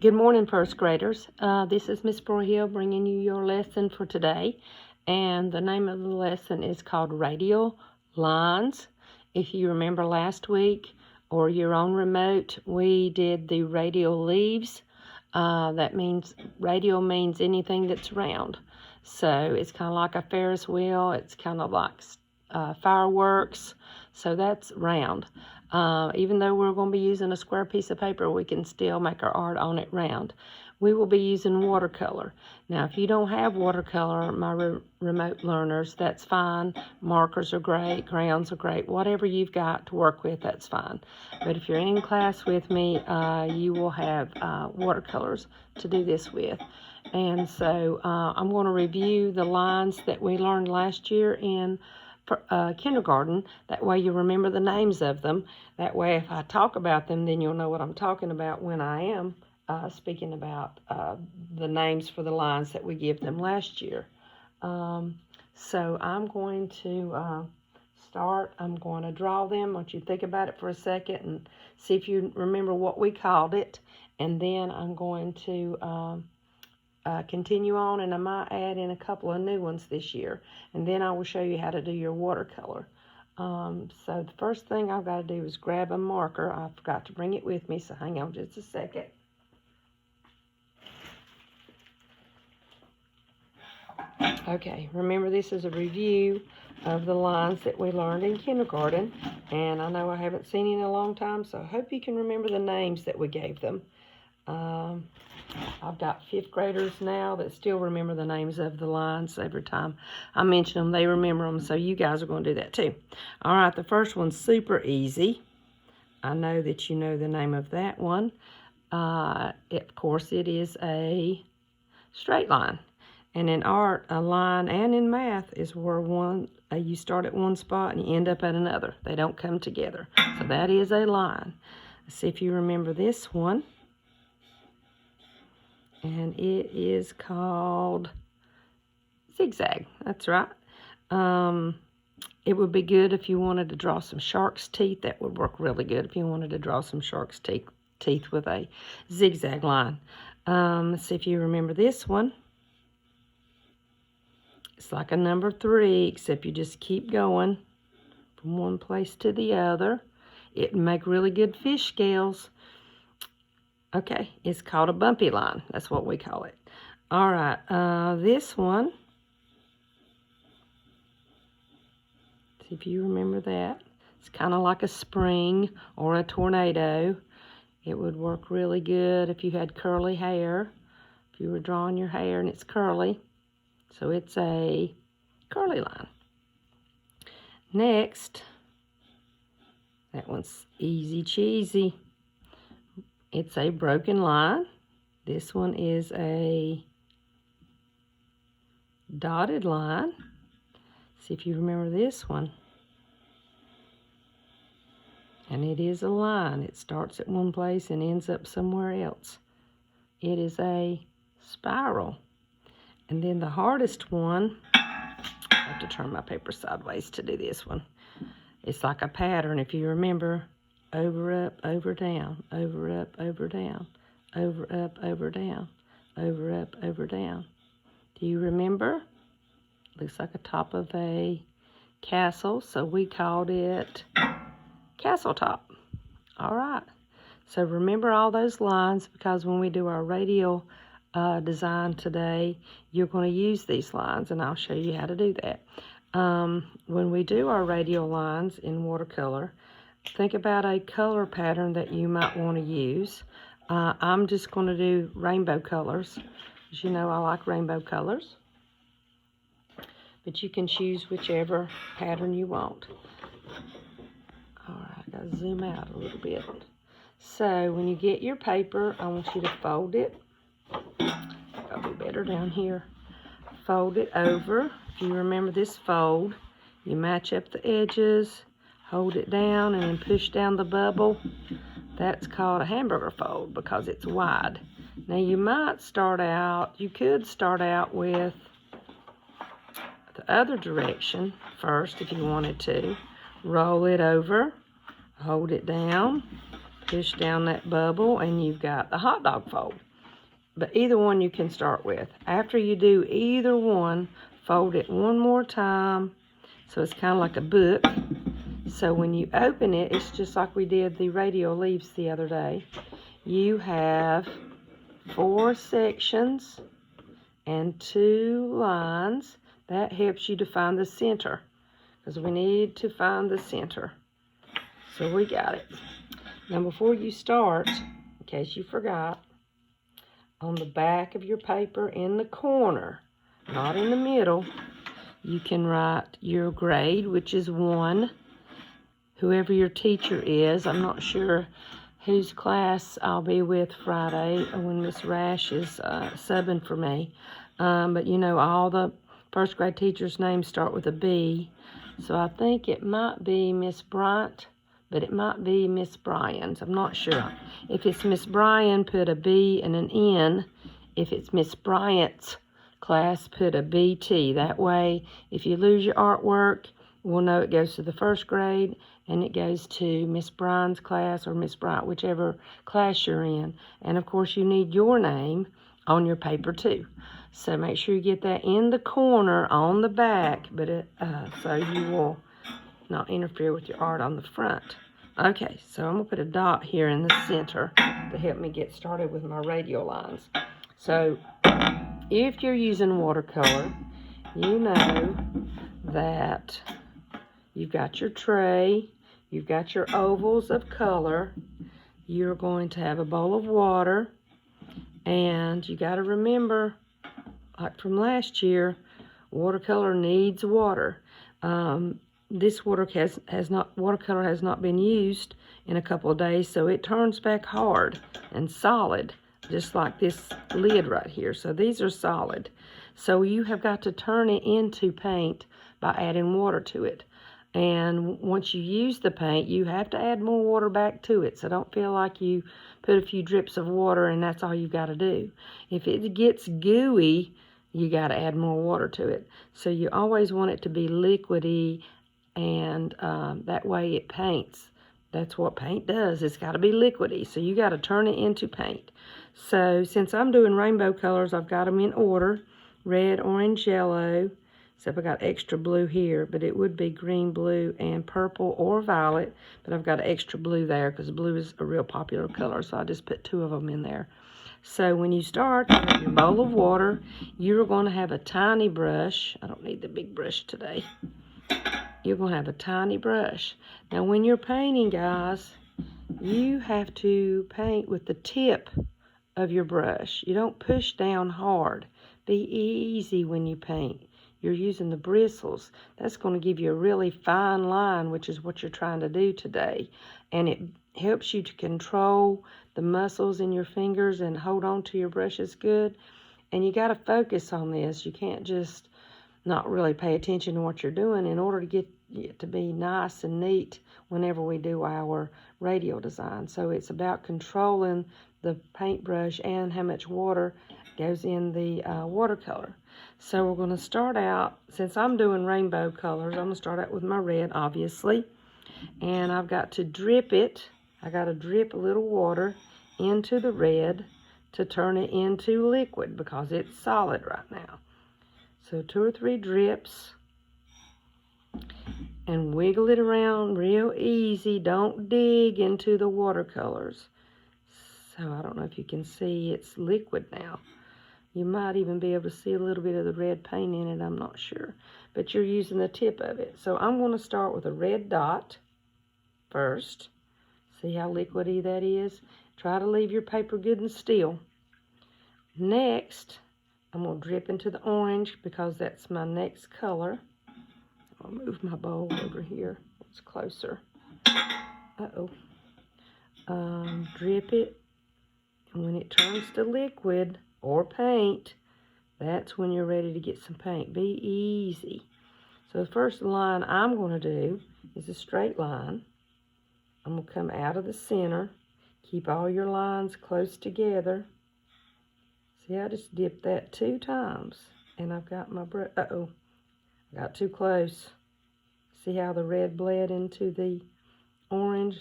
Good morning, first graders. This is Miss Broyhill bringing you your lesson for today. And the name of the lesson is called Radial Lines. If you remember last week or you're on remote, we did the radial leaves. That means radial means anything that's round. So it's kind of like a Ferris wheel. It's kind of like fireworks. So that's round. Even though we're going to be using a square piece of paper, we can still make our art on it round. We will be using watercolor. Now, if you don't have watercolor, my remote learners, that's fine. Markers are great, crayons are great. Whatever you've got to work with, that's fine. But if you're in class with me, you will have watercolors to do this with. And so I'm going to review the lines that we learned last year in kindergarten. That way you remember the names of them. That way if I talk about them, then you'll know what I'm talking about when I am speaking about the names for the lines that we give them last year. So I'm going to start. I'm going to draw them. I want you to think about it for a second and see if you remember what we called it. And then I'm going to continue on, and I might add in a couple of new ones this year, and then I will show you how to do your watercolor. So the first thing I've got to do is grab a marker. I forgot to bring it with me, so hang on just a second. Okay, remember this is a review of the lines that we learned in kindergarten, and I know I haven't seen you in a long time, so I hope you can remember the names that we gave them. I've got 5th graders now that still remember the names of the lines. Every time I mention them, they remember them, so you guys are going to do that too. All right, the first one's super easy. I know that you know the name of that one. Of course, it is a straight line. And in art, a line and in math is where you start at one spot and you end up at another. They don't come together. So that is a line. Let's see if you remember this one. And it is called zigzag. That's right. It would be good if you wanted to draw some shark's teeth. That would work really good if you wanted to draw some shark's teeth with a zigzag line. Let's see if you remember this one. It's like a number 3, except you just keep going from one place to the other. It would make really good fish scales. Okay, it's called a bumpy line. That's what we call it. All right, this one, see if you remember that. It's kind of like a spring or a tornado. It would work really good if you had curly hair, if you were drawing your hair and it's curly. So it's a curly line. Next, that one's easy cheesy. It's a broken line. This one is a dotted line. See if you remember this one. And it is a line. It starts at one place and ends up somewhere else. It is a spiral. And then the hardest one, I have to turn my paper sideways to do this one. It's like a pattern, if you remember. Over, up, over, down, over, up, over, down, over, up, over, down, over, up, over, down. Do you remember? Looks like a top of a castle, so we called it castle top. All right. So remember all those lines, because when we do our radial design today, you're going to use these lines, and I'll show you how to do that. When we do our radial lines in watercolor, think about a color pattern that you might want to use. I'm just going to do rainbow colors. As you know, I like rainbow colors. But you can choose whichever pattern you want. All right, I got to zoom out a little bit. So when you get your paper, I want you to fold it. That'll be better down here. Fold it over. If you remember this fold, you match up the edges. Hold it down and then push down the bubble. That's called a hamburger fold because it's wide. Now you could start out with the other direction first if you wanted to. Roll it over, hold it down, push down that bubble, and you've got the hot dog fold. but either one you can start with. After you do either one, fold it one more time, so it's kind of like a book. So when you open it, it's just like we did the radial leaves the other day. You have 4 sections and 2 lines. That helps you to find the center, because we need to find the center. So we got it. Now before you start, in case you forgot, on the back of your paper in the corner, not in the middle, you can write your grade, which is 1. Whoever your teacher is, I'm not sure whose class I'll be with Friday when Miss Rash is subbing for me. But you know, all the first grade teachers' names start with a B. So I think it might be Miss Bryant, but it might be Miss Bryan's. I'm not sure. If it's Miss Bryan, put a B and an N. If it's Miss Bryant's class, put a BT. That way, if you lose your artwork, we'll know it goes to the first grade, and it goes to Miss Bryan's class or Miss Bryant, whichever class you're in. And of course, you need your name on your paper too. So make sure you get that in the corner on the back, but so you will not interfere with your art on the front. Okay, so I'm gonna put a dot here in the center to help me get started with my radial lines. So if you're using watercolor, you know that you've got your tray, you've got your ovals of color, you're going to have a bowl of water, and you got to remember, like from last year, watercolor needs water. This watercolor has not been used in a couple of days, so it turns back hard and solid, just like this lid right here. So these are solid. So you have got to turn it into paint by adding water to it. And once you use the paint, you have to add more water back to it. So don't feel like you put a few drips of water and that's all you got to do. If it gets gooey, you got to add more water to it. So you always want it to be liquidy, and that way it paints. That's what paint does. It's got to be liquidy. So you got to turn it into paint. So since I'm doing rainbow colors, I've got them in order: red, orange, yellow. Except I got extra blue here, but it would be green, blue, and purple or violet. But I've got extra blue there because blue is a real popular color, so I just put 2 of them in there. So when you start with your bowl of water, you're going to have a tiny brush. I don't need the big brush today. You're going to have a tiny brush. Now when you're painting, guys, you have to paint with the tip of your brush. You don't push down hard. Be easy when you paint. You're using the bristles. That's going to give you a really fine line, which is what you're trying to do today. And it helps you to control the muscles in your fingers and hold on to your brushes good. And you got to focus on this. You can't just not really pay attention to what you're doing in order to get it to be nice and neat whenever we do our radial design. So it's about controlling the paintbrush and how much water goes in the watercolor. So we're going to start out, since I'm doing rainbow colors, I'm going to start out with my red, obviously. And I've got to drip it. I got to drip a little water into the red to turn it into liquid because it's solid right now. So 2 or 3 drips. And wiggle it around real easy. Don't dig into the watercolors. So I don't know if you can see, it's liquid now. You might even be able to see a little bit of the red paint in it, I'm not sure. But you're using the tip of it. So I'm going to start with a red dot first. See how liquidy that is? Try to leave your paper good and still. Next, I'm going to drip into the orange because that's my next color. I'll move my bowl over here. It's closer. Drip it. And when it turns to liquid or paint, that's when you're ready to get some paint. Be easy. So the first line I'm going to do is a straight line. I'm going to come out of the center. Keep all your lines close together. See, I just dipped that 2 times. And I've got my brush. I got too close. See how the red bled into the orange?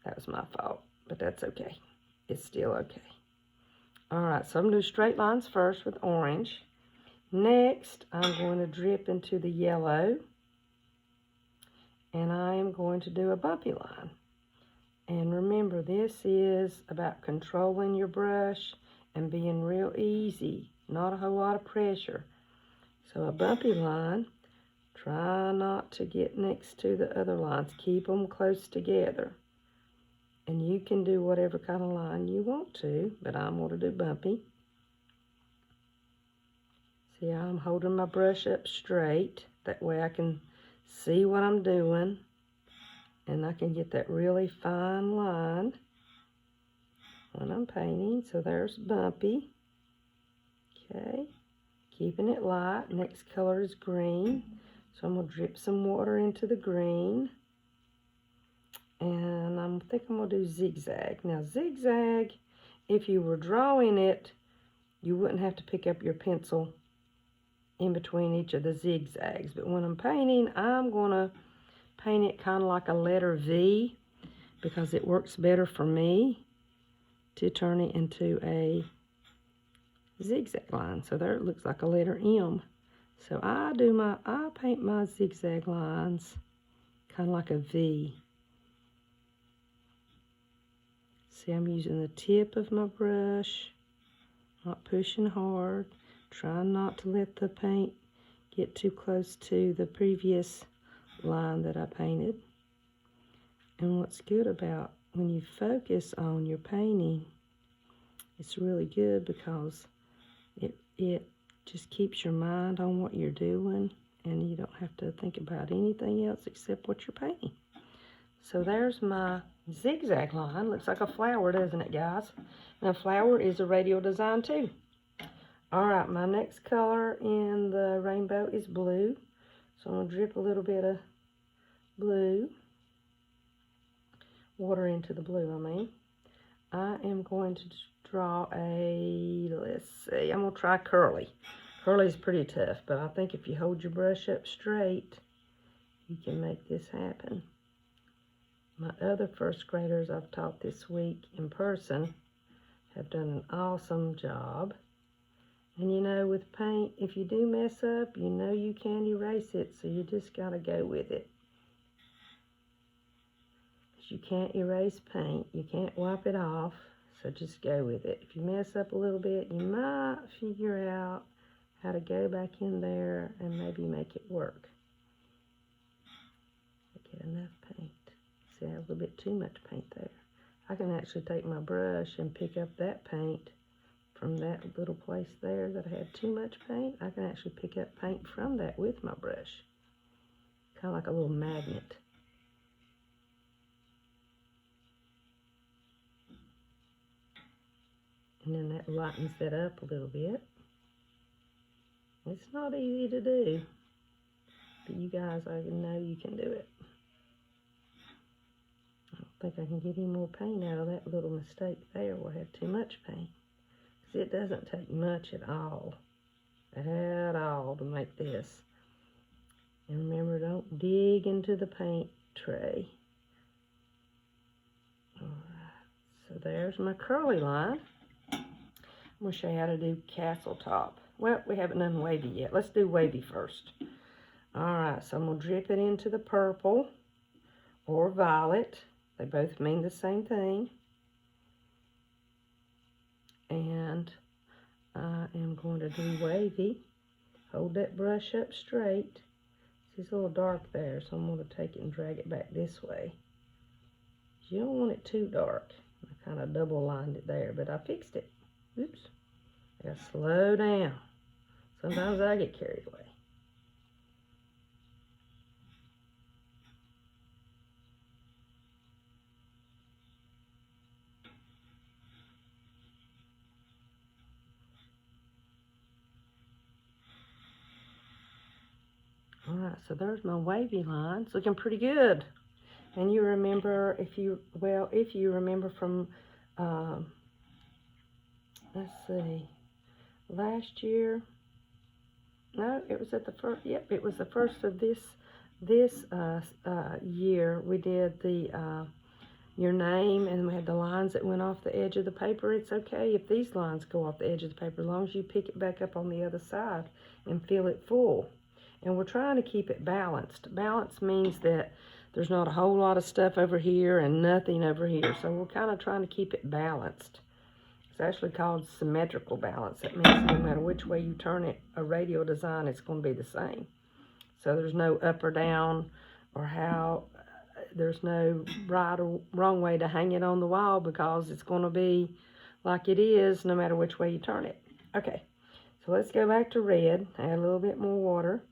That was my fault, but that's okay. It's still okay. All right, so I'm going to do straight lines first with orange. Next, I'm going to drip into the yellow. And I am going to do a bumpy line. And remember, this is about controlling your brush and being real easy, not a whole lot of pressure. So a bumpy line, try not to get next to the other lines. Keep them close together. And you can do whatever kind of line you want to, but I'm going to do bumpy. See, I'm holding my brush up straight. That way I can see what I'm doing. And I can get that really fine line when I'm painting. So there's bumpy. Okay, keeping it light. Next color is green. So I'm going to drip some water into the green. And I think I'm going to do zigzag. Now zigzag, if you were drawing it, you wouldn't have to pick up your pencil in between each of the zigzags. But when I'm painting, I'm going to paint it kind of like a letter V, because it works better for me to turn it into a zigzag line. So there it looks like a letter M. So I paint my zigzag lines kind of like a V. See, I'm using the tip of my brush, not pushing hard, trying not to let the paint get too close to the previous line that I painted. And what's good about when you focus on your painting, it's really good because it just keeps your mind on what you're doing, and you don't have to think about anything else except what you're painting. So there's my zigzag line. Looks like a flower, doesn't it, guys? Now, flower is a radial design too. All right, my next color in the rainbow is blue. So I'm going to drip a little bit of blue. Water into the blue, I mean. I am going to draw let's see, I'm going to try curly. Curly is pretty tough, but I think if you hold your brush up straight, you can make this happen. My other first graders I've taught this week in person have done an awesome job. And you know, with paint, if you do mess up, you know you can erase it, so you just got to go with it. You can't erase paint, you can't wipe it off, so just go with it. If you mess up a little bit, you might figure out how to go back in there and maybe make it work. Get enough paint. See, I have a little bit too much paint there. I can actually take my brush and pick up that paint from that little place there that I had too much paint. I can actually pick up paint from that with my brush. Kind of like a little magnet. And then that lightens that up a little bit. It's not easy to do, but you guys, I know you can do it. I don't think I can get any more paint out of that little mistake there where I had too much paint. Because it doesn't take much at all to make this. And remember, don't dig into the paint tray. Alright, so there's my curly line. I'm going to show you how to do castle top. Well, we haven't done wavy yet. Let's do wavy first. Alright, so I'm going to drip it into the purple or violet. They both mean the same thing. And I am going to do wavy. Hold that brush up straight. See, it's a little dark there, so I'm going to take it and drag it back this way. You don't want it too dark. I kind of double lined it there, but I fixed it. Oops. I gotta slow down. Sometimes I get carried away. Alright, so there's my wavy line. It's looking pretty good. And you remember, if you remember from, let's see, last year, no, it was at the first, yep, it was the first of this year. We did the your name, and we had the lines that went off the edge of the paper. It's okay if these lines go off the edge of the paper, as long as you pick it back up on the other side and fill it full. And we're trying to keep it balanced. Balance means that there's not a whole lot of stuff over here and nothing over here. So we're kind of trying to keep it balanced. It's actually called symmetrical balance. That means no matter which way you turn it, a radial design, it's going to be the same. So there's no up or down, or how there's no right or wrong way to hang it on the wall, because it's going to be like it is no matter which way you turn it. Okay, so let's go back to red, add a little bit more water.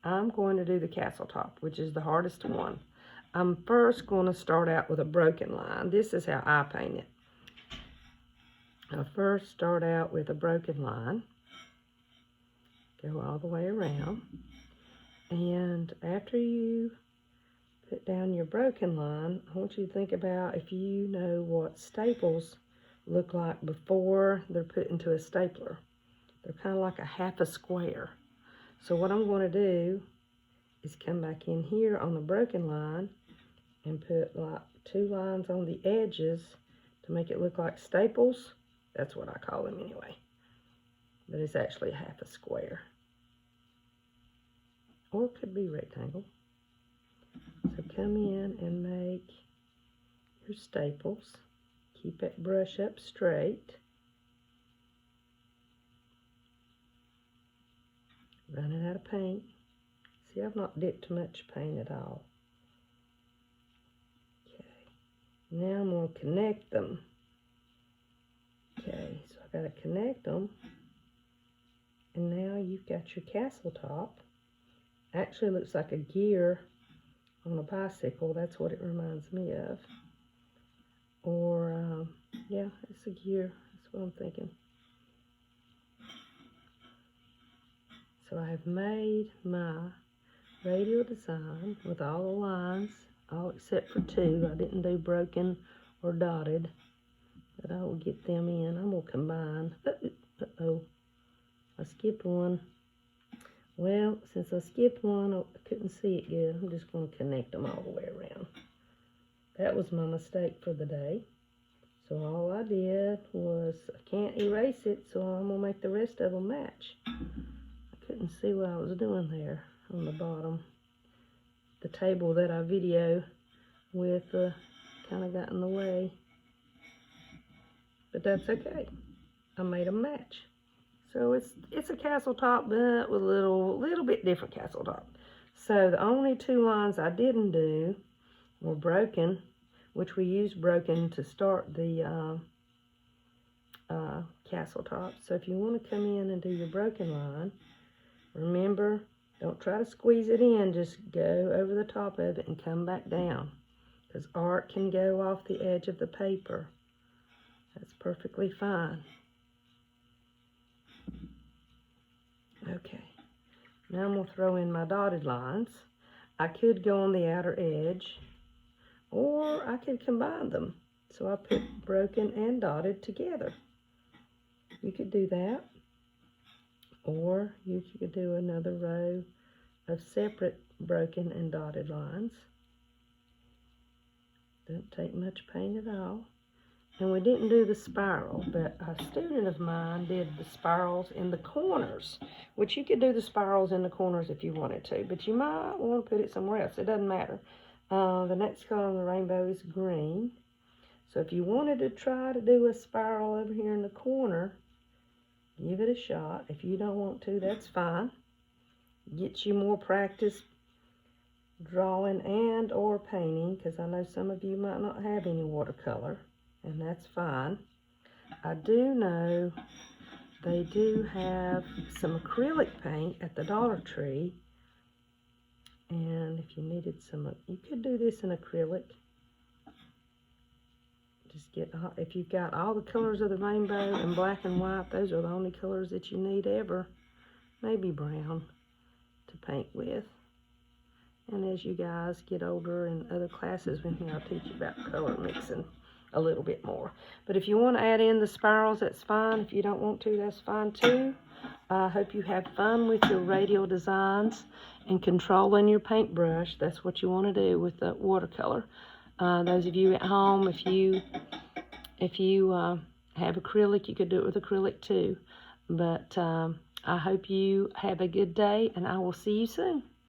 I'm going to do the castle top, which is the hardest one. I'm first going to start out with a broken line. This is how I paint it. I'll first start out with a broken line, go all the way around, and after you put down your broken line, I want you to think about if you know what staples look like before they're put into a stapler. They're kind of like a half a square. So what I'm going to do is come back in here on the broken line and put like 2 lines on the edges to make it look like staples. That's what I call them anyway. But it's actually half a square. Or it could be rectangle. So come in and make your staples. Keep that brush up straight. Running out of paint. See, I've not dipped much paint at all. Okay. Now I'm going to connect them. Okay, so I've got to connect them. And now you've got your castle top. Actually looks like a gear on a bicycle. That's what it reminds me of. Or, yeah, it's a gear. That's what I'm thinking. So I have made my radial design with all the lines, all except for 2. I didn't do broken or dotted, but I will get them in. I'm going to combine. Uh-oh, I skipped one. Well, since I skipped one, I couldn't see it good. I'm just going to connect them all the way around. That was my mistake for the day. So all I did was, I can't erase it, so I'm going to make the rest of them match. I couldn't see what I was doing there on the bottom. The table that I video with kind of got in the way. But that's okay. I made them match. So it's a castle top, but with a little bit different castle top. So the only 2 lines I didn't do were broken, which we used broken to start the castle top. So if you want to come in and do your broken line, remember, don't try to squeeze it in, just go over the top of it and come back down, because art can go off the edge of the paper. That's perfectly fine. Okay, now I'm going to throw in my dotted lines. I could go on the outer edge, or I could combine them. So I put broken and dotted together. You could do that, or you could do another row of separate broken and dotted lines. Doesn't take much paint at all. And we didn't do the spiral, but a student of mine did the spirals in the corners, which you could do the spirals in the corners if you wanted to, but you might want to put it somewhere else. It doesn't matter. The next color on the rainbow is green. So if you wanted to try to do a spiral over here in the corner, give it a shot. If you don't want to, that's fine. Get you more practice drawing and or painting, because I know some of you might not have any watercolor. And that's fine. I do know they do have some acrylic paint at the Dollar Tree. And if you needed some, you could do this in acrylic. Just get, if you've got all the colors of the rainbow in black and white, those are the only colors that you need ever. Maybe brown to paint with. And as you guys get older in other classes with me, I'll teach you about color mixing a little bit more. But if you want to add in the spirals, that's fine. If you don't want to, that's fine too. I hope you have fun with your radial designs and controlling your paintbrush. That's what you want to do with the watercolor. Those of you at home, if you have acrylic, you could do it with acrylic too. But I hope you have a good day, and I will see you soon.